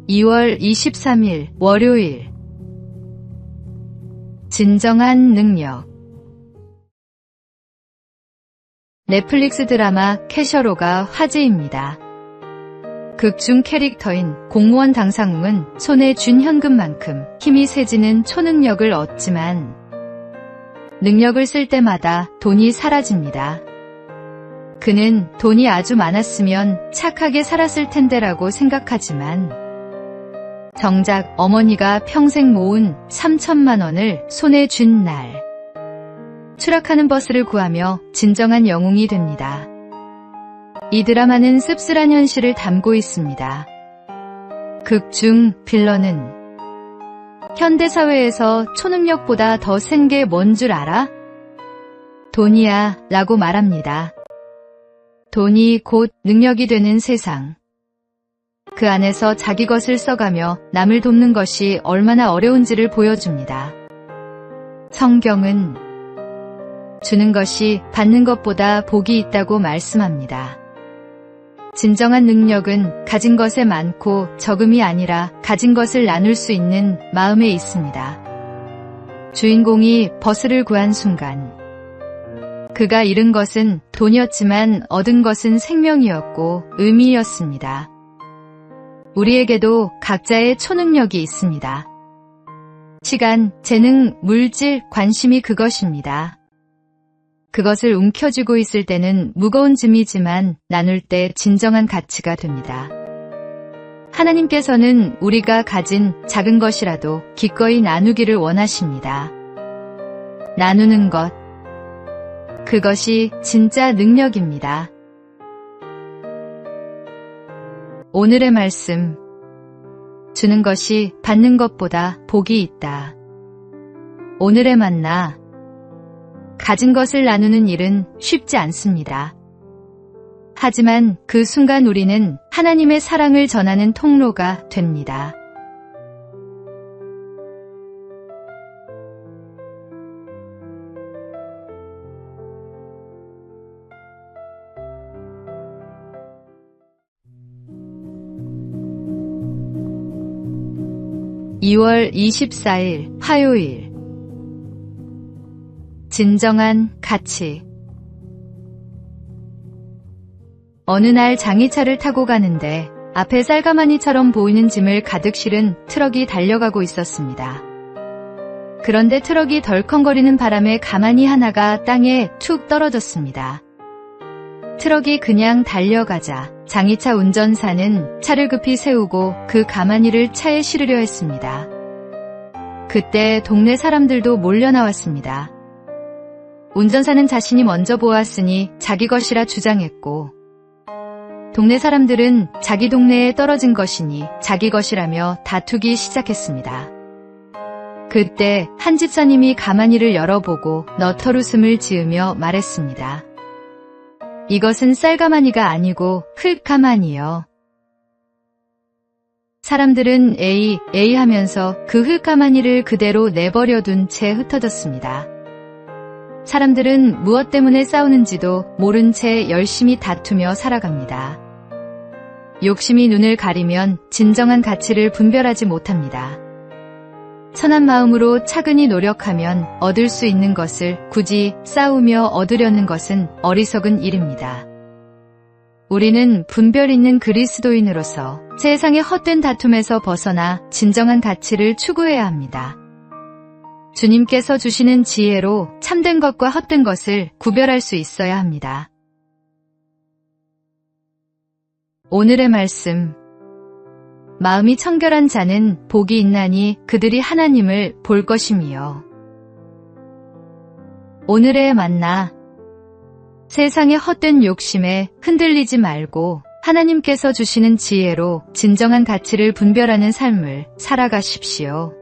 2월 23일 월요일. 진정한 능력. 넷플릭스 드라마 캐셔로가 화제입니다. 극중 캐릭터인 공무원 당상웅은 손에 쥔 현금만큼 힘이 세지는 초능력을 얻지만 능력을 쓸 때마다 돈이 사라집니다. 그는 돈이 아주 많았으면 착하게 살았을 텐데라고 생각하지만 정작 어머니가 평생 모은 3천만 원을 손에 쥔 날, 추락하는 버스를 구하며 진정한 영웅이 됩니다. 이 드라마는 씁쓸한 현실을 담고 있습니다. 극중 빌런은 현대사회에서 초능력보다 더 센 게 뭔 줄 알아? 돈이야 라고 말합니다. 돈이 곧 능력이 되는 세상. 그 안에서 자기 것을 써가며 남을 돕는 것이 얼마나 어려운지를 보여줍니다. 성경은 주는 것이 받는 것보다 복이 있다고 말씀합니다. 진정한 능력은 가진 것에 많고 적음이 아니라 가진 것을 나눌 수 있는 마음에 있습니다. 주인공이 버스를 구한 순간, 그가 잃은 것은 돈이었지만 얻은 것은 생명이었고 의미였습니다. 우리에게도 각자의 초능력이 있습니다. 시간, 재능, 물질, 관심이 그것입니다. 그것을 움켜쥐고 있을 때는 무거운 짐이지만 나눌 때 진정한 가치가 됩니다. 하나님께서는 우리가 가진 작은 것이라도 기꺼이 나누기를 원하십니다. 나누는 것, 그것이 진짜 능력입니다. 오늘의 말씀. 주는 것이 받는 것보다 복이 있다. 오늘의 만나. 가진 것을 나누는 일은 쉽지 않습니다. 하지만 그 순간 우리는 하나님의 사랑을 전하는 통로가 됩니다. (2월 24일) 화요일. 진정한 가치. 어느 날 장의차를 타고 가는데 앞에 쌀가마니처럼 보이는 짐을 가득 실은 트럭이 달려가고 있었습니다. 그런데 트럭이 덜컹거리는 바람에 가마니 하나가 땅에 툭 떨어졌습니다. 트럭이 그냥 달려가자 장의차 운전사는 차를 급히 세우고 그 가마니를 차에 실으려 했습니다. 그때 동네 사람들도 몰려 나왔습니다. 운전사는 자신이 먼저 보았으니 자기 것이라 주장했고, 동네 사람들은 자기 동네에 떨어진 것이니 자기 것이라며 다투기 시작했습니다. 그때 한 집사님이 가마니를 열어보고 너털웃음을 지으며 말했습니다. 이것은 쌀가마니가 아니고 흙가마니요. 사람들은 에이 하면서 그 흙가마니를 그대로 내버려둔 채 흩어졌습니다. 사람들은 무엇 때문에 싸우는지도 모른 채 열심히 다투며 살아갑니다. 욕심이 눈을 가리면 진정한 가치를 분별하지 못합니다. 선한 마음으로 차근히 노력하면 얻을 수 있는 것을 굳이 싸우며 얻으려는 것은 어리석은 일입니다. 우리는 분별 있는 그리스도인으로서 세상의 헛된 다툼에서 벗어나 진정한 가치를 추구해야 합니다. 주님께서 주시는 지혜로 참된 것과 헛된 것을 구별할 수 있어야 합니다. 오늘의 말씀. 마음이 청결한 자는 복이 있나니 그들이 하나님을 볼 것임이요. 오늘의 만나. 세상의 헛된 욕심에 흔들리지 말고 하나님께서 주시는 지혜로 진정한 가치를 분별하는 삶을 살아가십시오.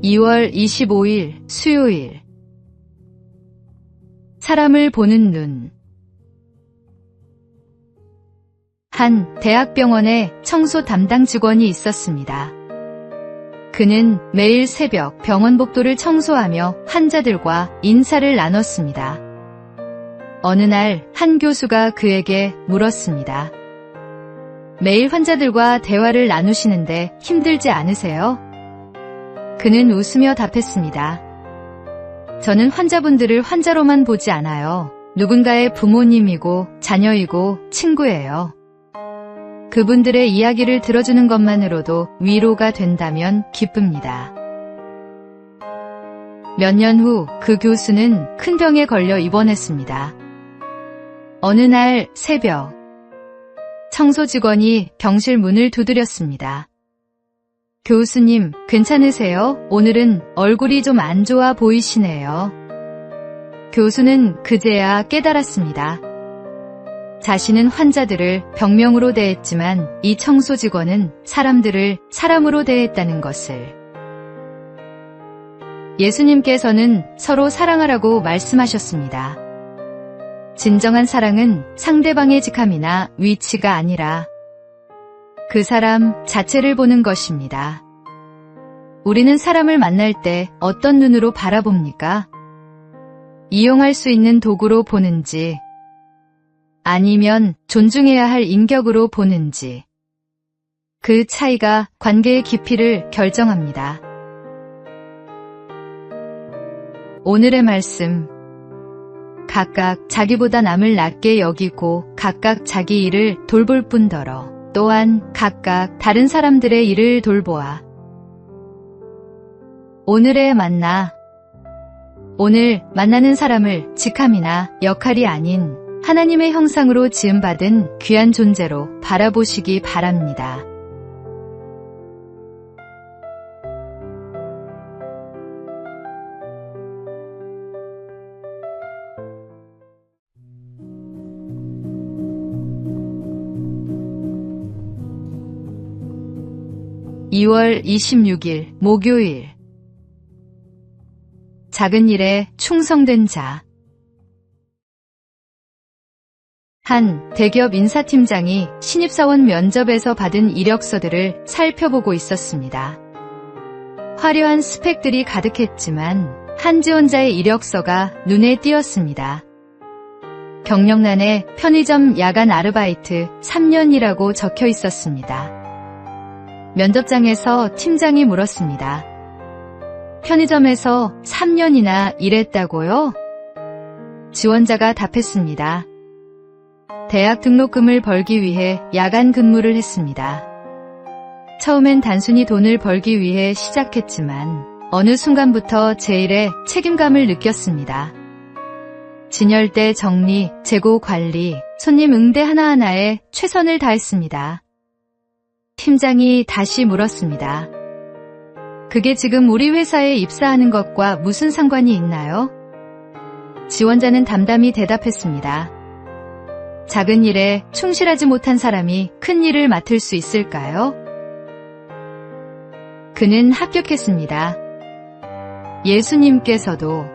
(2월 25일) 수요일. 사람을 보는 눈. 한 대학병원에 청소 담당 직원이 있었습니다. 그는 매일 새벽 병원 복도를 청소하며 환자들과 인사를 나눴습니다. 어느 날 한 교수가 그에게 물었습니다. 매일 환자들과 대화를 나누시는데 힘들지 않으세요? 그는 웃으며 답했습니다. 저는 환자분들을 환자로만 보지 않아요. 누군가의 부모님이고 자녀이고 친구예요. 그분들의 이야기를 들어주는 것만으로도 위로가 된다면 기쁩니다. 몇 년 후 그 교수는 큰 병에 걸려 입원했습니다. 어느 날 새벽, 청소 직원이 병실 문을 두드렸습니다. 교수님, 괜찮으세요? 오늘은 얼굴이 좀 안 좋아 보이시네요. 교수는 그제야 깨달았습니다. 자신은 환자들을 병명으로 대했지만 이 청소 직원은 사람들을 사람으로 대했다는 것을. 예수님께서는 서로 사랑하라고 말씀하셨습니다. 진정한 사랑은 상대방의 직함이나 위치가 아니라 그 사람 자체를 보는 것입니다. 우리는 사람을 만날 때 어떤 눈으로 바라봅니까? 이용할 수 있는 도구로 보는지, 아니면 존중해야 할 인격으로 보는지, 그 차이가 관계의 깊이를 결정합니다. 오늘의 말씀. 각각 자기보다 남을 낮게 여기고 각각 자기 일을 돌볼 뿐더러 또한 각각 다른 사람들의 일을 돌보아. 오늘의 만나. 오늘 만나는 사람을 직함이나 역할이 아닌 하나님의 형상으로 지음받은 귀한 존재로 바라보시기 바랍니다. (2월 26일) 목요일. 작은 일에 충성된 자. 한 대기업 인사팀장이 신입사원 면접에서 받은 이력서들을 살펴보고 있었습니다. 화려한 스펙들이 가득했지만 한 지원자의 이력서가 눈에 띄었습니다. 경력란에 편의점 야간 아르바이트 3년이라고 적혀 있었습니다. 면접장에서 팀장이 물었습니다. 편의점에서 3년이나 일했다고요? 지원자가 답했습니다. 대학 등록금을 벌기 위해 야간 근무를 했습니다. 처음엔 단순히 돈을 벌기 위해 시작했지만 어느 순간부터 제 일에 책임감을 느꼈습니다. 진열대 정리, 재고 관리, 손님 응대 하나하나에 최선을 다했습니다. 팀장이 다시 물었습니다. 그게 지금 우리 회사에 입사하는 것과 무슨 상관이 있나요? 지원자는 담담히 대답했습니다. 작은 일에 충실하지 못한 사람이 큰 일을 맡을 수 있을까요? 그는 합격했습니다. 예수님께서도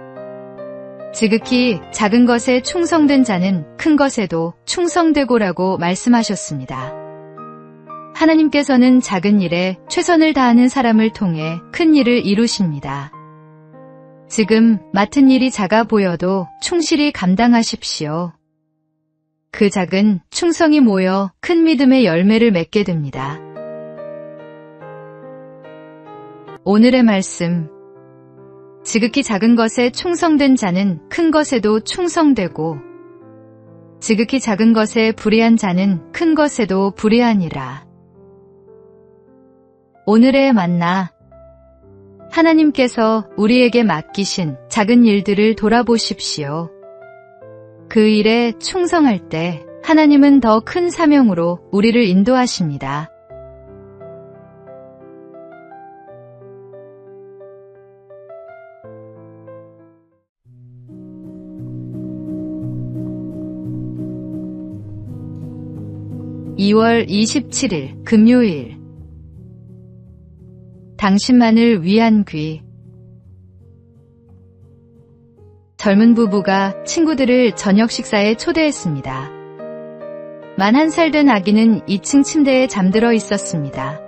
지극히 작은 것에 충성된 자는 큰 것에도 충성되고라고 말씀하셨습니다. 하나님께서는 작은 일에 최선을 다하는 사람을 통해 큰 일을 이루십니다. 지금 맡은 일이 작아 보여도 충실히 감당하십시오. 그 작은 충성이 모여 큰 믿음의 열매를 맺게 됩니다. 오늘의 말씀. 지극히 작은 것에 충성된 자는 큰 것에도 충성되고 지극히 작은 것에 불의한 자는 큰 것에도 불의하니라. 오늘의 만나. 하나님께서 우리에게 맡기신 작은 일들을 돌아보십시오. 그 일에 충성할 때 하나님은 더 큰 사명으로 우리를 인도하십니다. (2월 27일) 금요일. 당신만을 위한 귀. 젊은 부부가 친구들을 저녁 식사에 초대했습니다. 만 1살 된 아기는 2층 침대에 잠들어 있었습니다.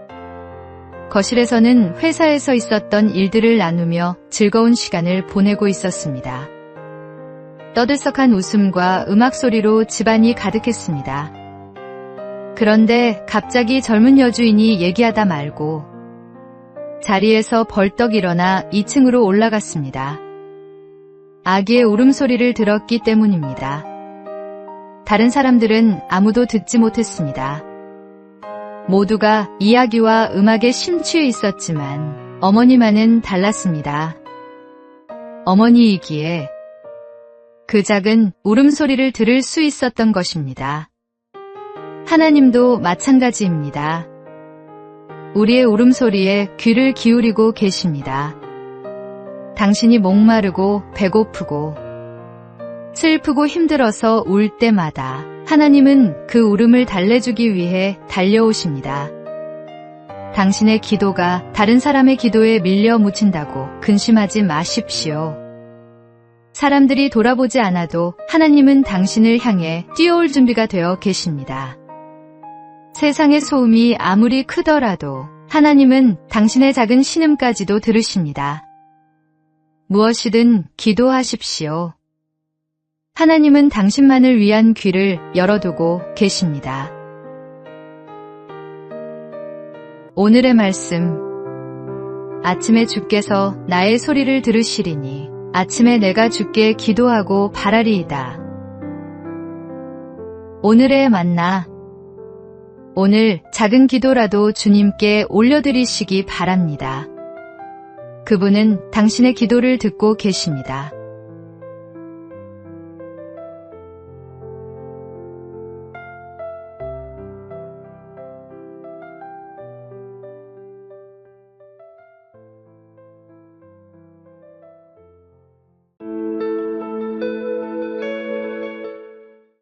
거실에서는 회사에서 있었던 일들을 나누며 즐거운 시간을 보내고 있었습니다. 떠들썩한 웃음과 음악 소리로 집안이 가득했습니다. 그런데 갑자기 젊은 여주인이 얘기하다 말고 자리에서 벌떡 일어나 2층으로 올라갔습니다. 아기의 울음소리를 들었기 때문입니다. 다른 사람들은 아무도 듣지 못했습니다. 모두가 이야기와 음악에 심취해 있었지만 어머니만은 달랐습니다. 어머니이기에 그 작은 울음소리를 들을 수 있었던 것입니다. 하나님도 마찬가지입니다. 우리의 울음소리에 귀를 기울이고 계십니다. 당신이 목마르고 배고프고 슬프고 힘들어서 울 때마다 하나님은 그 울음을 달래주기 위해 달려오십니다. 당신의 기도가 다른 사람의 기도에 밀려 묻힌다고 근심하지 마십시오. 사람들이 돌아보지 않아도 하나님은 당신을 향해 뛰어올 준비가 되어 계십니다. 세상의 소음이 아무리 크더라도 하나님은 당신의 작은 신음까지도 들으십니다. 무엇이든 기도하십시오. 하나님은 당신만을 위한 귀를 열어두고 계십니다. 오늘의 말씀. 아침에 주께서 나의 소리를 들으시리니 아침에 내가 주께 기도하고 바라리이다. 오늘의 만나. 오늘 작은 기도라도 주님께 올려드리시기 바랍니다. 그분은 당신의 기도를 듣고 계십니다.